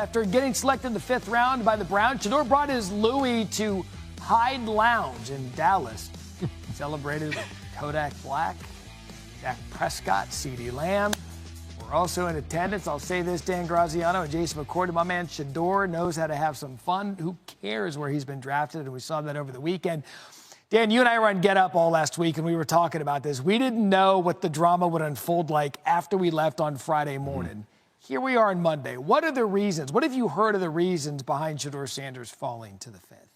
After getting selected in the 5th round by the Browns, Shedeur brought his Louis to Hyde Lounge in Dallas. Celebrated with Kodak Black, Dak Prescott, CeeDee Lamb. We're also in attendance. I'll say this, Dan Graziano and Jason McCourty. My man Shedeur knows how to have some fun. Who cares where he's been drafted? And we saw that over the weekend. Dan, you and I were on Get Up all last week, and we were talking about this. We didn't know what the drama would unfold like after we left on Friday morning. Here we are on Monday. What are the reasons? What have you heard of the reasons behind Shedeur Sanders falling to the 5th?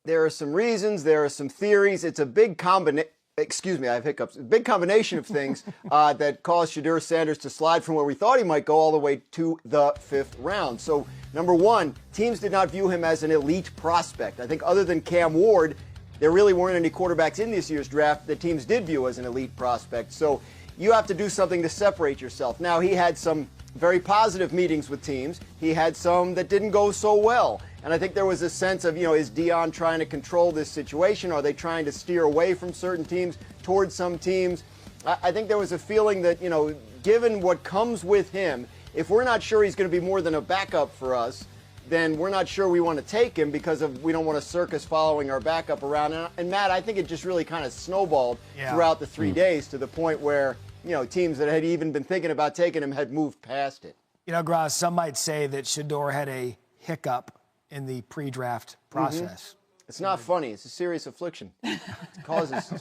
There are some reasons. There are some theories. It's a big combination. Excuse me, I have hiccups. A big combination of things that caused Shedeur Sanders to slide from where we thought he might go all the way to the 5th round. So, number one, teams did not view him as an elite prospect. I think other than Cam Ward, there really weren't any quarterbacks in this year's draft that teams did view as an elite prospect. So you have to do something to separate yourself. Now, he had some very positive meetings with teams. He had some that didn't go so well. And I think there was a sense of, is Deion trying to control this situation? Are they trying to steer away from certain teams towards some teams? I think there was a feeling that, given what comes with him, if we're not sure he's going to be more than a backup for us, then we're not sure we want to take him because we don't want a circus following our backup around. And Matt, I think it just really kind of snowballed throughout the 3 days to the point where, teams that had even been thinking about taking him had moved past it. Graz, some might say that Shedeur had a hiccup in the pre-draft process. It's not funny. It's a serious affliction. It causes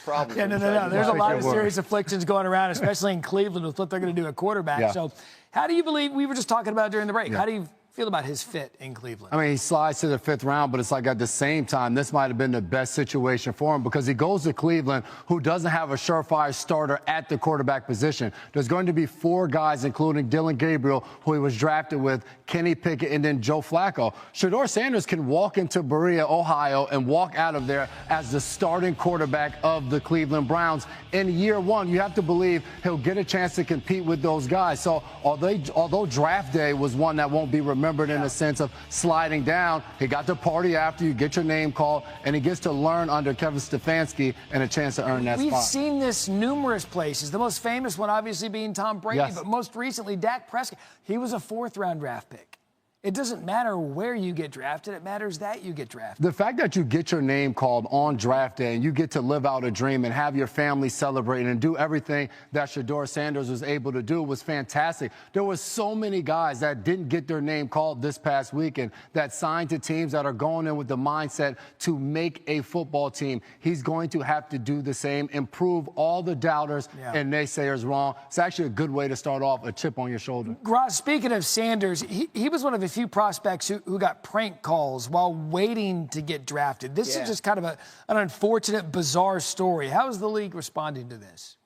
problems. Yeah, no. There's a lot of serious afflictions going around, especially in Cleveland with what they're going to do at quarterback. Yeah. So how do you believe, we were just talking about during the break, how do you feel about his fit in Cleveland? I mean, he slides to the 5th round, but it's like at the same time, this might have been the best situation for him because he goes to Cleveland, who doesn't have a surefire starter at the quarterback position. There's going to be 4 guys, including Dillon Gabriel, who he was drafted with, Kenny Pickett, and then Joe Flacco. Shedeur Sanders can walk into Berea, Ohio, and walk out of there as the starting quarterback of the Cleveland Browns. In year 1, you have to believe he'll get a chance to compete with those guys. So although draft day was one that won't be remembered in the sense of sliding down, he got to party after, you get your name called, and he gets to learn under Kevin Stefanski and a chance to earn that spot. We've seen this numerous places. The most famous one obviously being Tom Brady, but most recently Dak Prescott. He was a 4th-round draft pick. It doesn't matter where you get drafted. It matters that you get drafted. The fact that you get your name called on draft day and you get to live out a dream and have your family celebrate and do everything that Shedeur Sanders was able to do was fantastic. There were so many guys that didn't get their name called this past weekend that signed to teams that are going in with the mindset to make a football team. He's going to have to do the same, improve all the doubters and naysayers wrong. It's actually a good way to start off, a chip on your shoulder. Graz, speaking of Sanders, he was one of the few prospects who got prank calls while waiting to get drafted. This is just kind of an unfortunate, bizarre story. How is the league responding to this?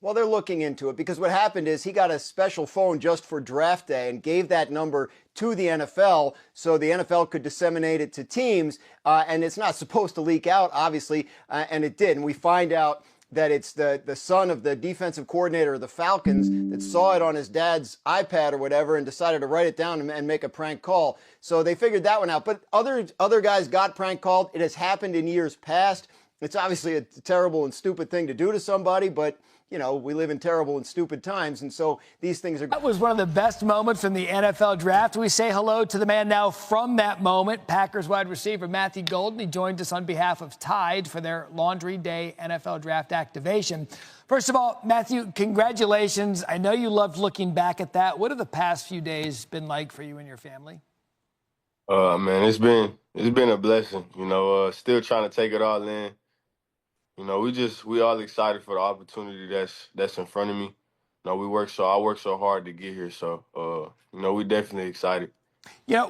Well, they're looking into it because what happened is he got a special phone just for draft day and gave that number to the NFL so the NFL could disseminate it to teams. And it's not supposed to leak out, obviously, and it did. And we find out that it's the son of the defensive coordinator of the Falcons that saw it on his dad's iPad or whatever and decided to write it down and make a prank call. So they figured that one out. But other guys got prank called. It has happened in years past. It's obviously a terrible and stupid thing to do to somebody, but we live in terrible and stupid times, and so these things are... That was one of the best moments from the NFL draft. We say hello to the man now from that moment, Packers wide receiver Matthew Golden. He joined us on behalf of Tide for their Laundry Day NFL Draft activation. First of all, Matthew, congratulations. I know you loved looking back at that. What have the past few days been like for you and your family? Man, it's been a blessing, still trying to take it all in. We all excited for the opportunity that's in front of me. I work so hard to get here. So, we definitely excited.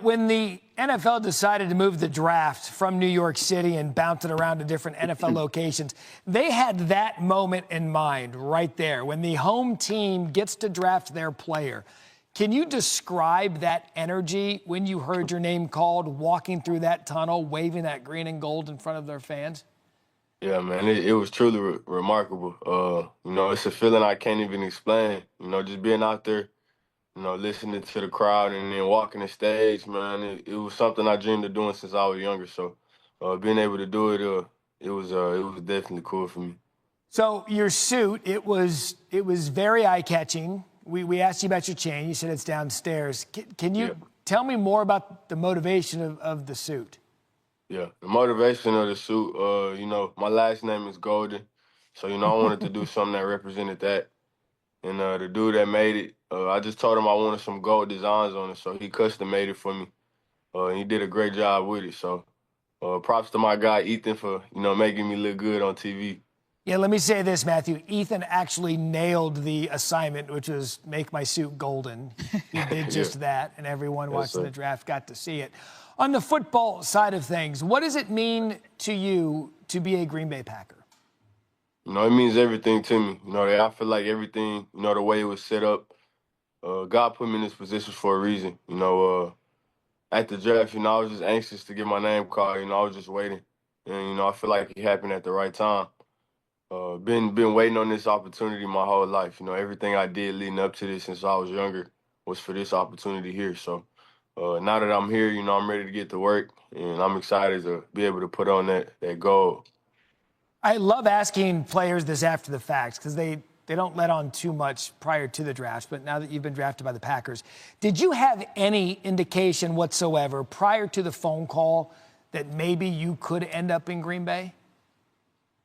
When the NFL decided to move the draft from New York City and bounce it around to different NFL locations, they had that moment in mind right there when the home team gets to draft their player. Can you describe that energy when you heard your name called, walking through that tunnel, waving that green and gold in front of their fans? Yeah, man, it was truly remarkable. It's a feeling I can't even explain. Just being out there, listening to the crowd and then walking the stage, man, it was something I dreamed of doing since I was younger. So being able to do it, it was definitely cool for me. So your suit, it was very eye-catching We asked you about your chain. You said it's downstairs. Can you tell me more about the motivation of the suit? Yeah, the motivation of the suit, you know, my last name is Golden. So, you know, I wanted to do something that represented that. And the dude that made it, I just told him I wanted some gold designs on it, so he custom made it for me. And he did a great job with it. So props to my guy, Ethan, for, you know, making me look good on TV. Yeah, let me say this, Matthew. Ethan actually nailed the assignment, which was make my suit golden. He did just that, and everyone watching the draft got to see it. On the football side of things, what does it mean to you to be a Green Bay Packer? You know, it means everything to me. You know, I feel like everything, you know, the way it was set up, God put me in this position for a reason. You know, at the draft, you know, I was just anxious to get my name called. You know, I was just waiting. And, you know, I feel like it happened at the right time. Been waiting on this opportunity my whole life. You know, everything I did leading up to this since I was younger was for this opportunity here. So now that I'm here, you know, I'm ready to get to work, and I'm excited to be able to put on that goal. I love asking players this after the fact because they don't let on too much prior to the draft, but now that you've been drafted by the Packers, did you have any indication whatsoever prior to the phone call that maybe you could end up in Green Bay?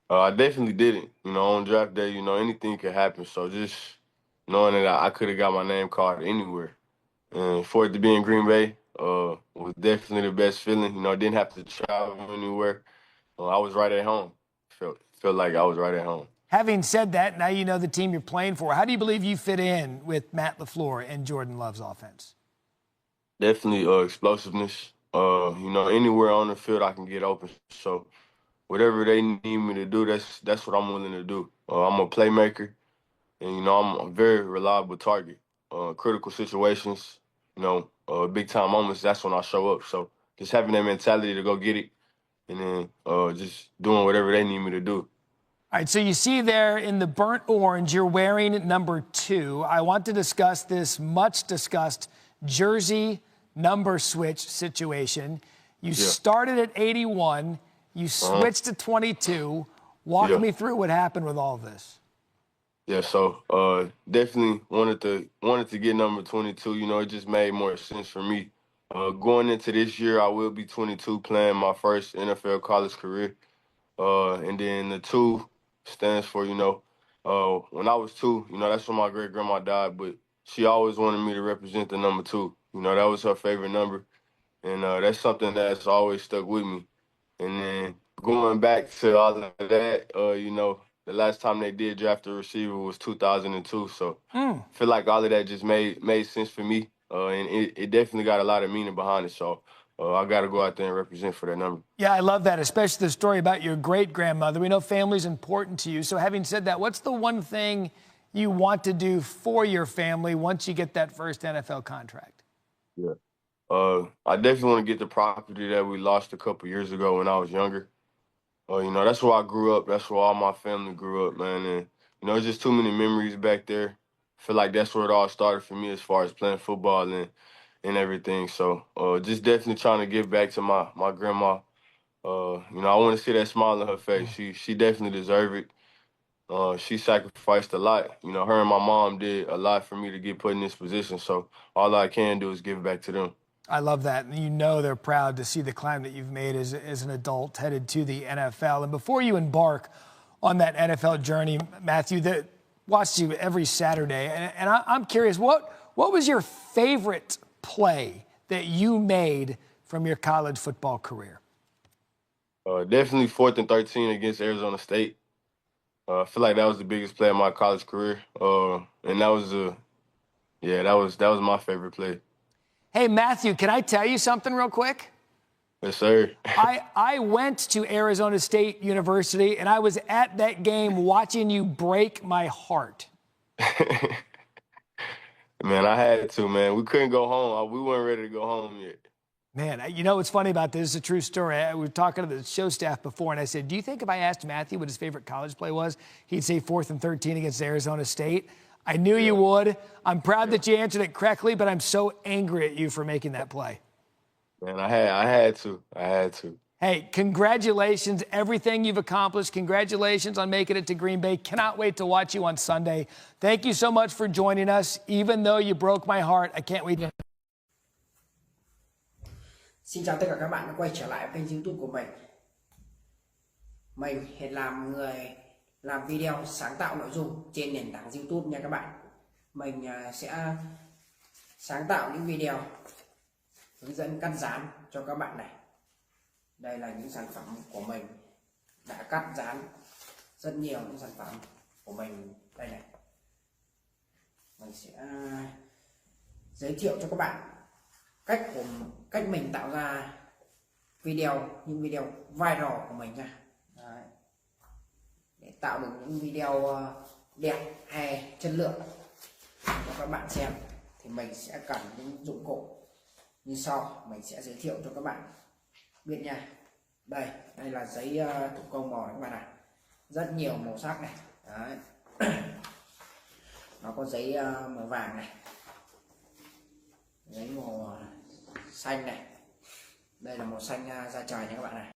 I definitely didn't. You know, on draft day, you know, anything could happen. So just knowing that I could have got my name called anywhere. And for it to be in Green Bay was definitely the best feeling. You know, I didn't have to travel anywhere. I was right at home. Felt like I was right at home. Having said that, now you know the team you're playing for. How do you believe you fit in with Matt LaFleur and Jordan Love's offense? Definitely explosiveness. You know, anywhere on the field I can get open. So whatever they need me to do, that's what I'm willing to do. I'm a playmaker, and, you know, I'm a very reliable target. Critical situations, you know, big-time moments, that's when I show up. So just having that mentality to go get it, and then just doing whatever they need me to do. All right, so you see there in the burnt orange, you're wearing number 2. I want to discuss this much-discussed jersey number switch situation. You started at 81. You switched to 22. Walk me through what happened with all of this. Yeah, so definitely wanted to get number 22. You know, it just made more sense for me. Going into this year, I will be 22, playing my first NFL college career. And then the 2 stands for, you know, when I was 2, you know, that's when my great-grandma died, but she always wanted me to represent the number 2. You know, that was her favorite number, and that's something that's always stuck with me. And then going back to all of that, you know, the last time they did draft a receiver was 2002, so I feel like all of that just made sense for me, and it definitely got a lot of meaning behind it, so I got to go out there and represent for that number. Yeah, I love that, especially the story about your great-grandmother. We know family's important to you. So having said that, what's the one thing you want to do for your family once you get that first NFL contract? Yeah. I definitely want to get the property that we lost a couple years ago when I was younger. You know, that's where I grew up. That's where all my family grew up, man. And, you know, it's just too many memories back there. I feel like that's where it all started for me as far as playing football and everything. So just definitely trying to give back to my grandma. You know, I want to see that smile on her face. She definitely deserved it. She sacrificed a lot. You know, her and my mom did a lot for me to get put in this position. So all I can do is give back to them. I love that. And you know they're proud to see the climb that you've made as an adult headed to the NFL. And before you embark on that NFL journey, Matthew, that watched you every Saturday, and I'm curious, what was your favorite play that you made from your college football career? Definitely 4th and 13 against Arizona State. I feel like that was the biggest play of my college career, and that was my favorite play. Hey, Matthew, can I tell you something real quick? Yes, sir. I went to Arizona State University, and I was at that game watching you break my heart. Man, I had to, man. We couldn't go home. We weren't ready to go home yet. Man, you know what's funny about this? It's a true story. We were talking to the show staff before, and I said, do you think if I asked Matthew what his favorite college play was, he'd say 4th and 13 against Arizona State? I knew you would. I'm proud that you answered it correctly, but I'm so angry at you for making that play. Man, I had to. Hey, congratulations, everything you've accomplished. Congratulations on making it to Green Bay. Cannot wait to watch you on Sunday. Thank you so much for joining us. Even though you broke my heart, I can't wait. Xin chào tất cả các bạn đã quay trở lại kênh YouTube của mình. Mình hiện làm người làm video sáng tạo nội dung trên nền tảng YouTube nha các bạn. Mình sẽ sáng tạo những video hướng dẫn cắt dán cho các bạn này. Đây là những sản phẩm của mình đã cắt dán rất nhiều những sản phẩm của mình đây này. Mình sẽ giới thiệu cho các bạn cách mình tạo ra những video viral của mình nha. Đấy. Để tạo được những video đẹp hay chất lượng cho các bạn xem thì mình sẽ cần những dụng cụ như sau. Mình sẽ giới thiệu cho các bạn biết nha. Đây là giấy thủ công màu các bạn ạ. Rất nhiều màu sắc này. Đấy. Nó có giấy màu vàng này, giấy màu xanh này. Đây là màu xanh da trời nha các bạn này.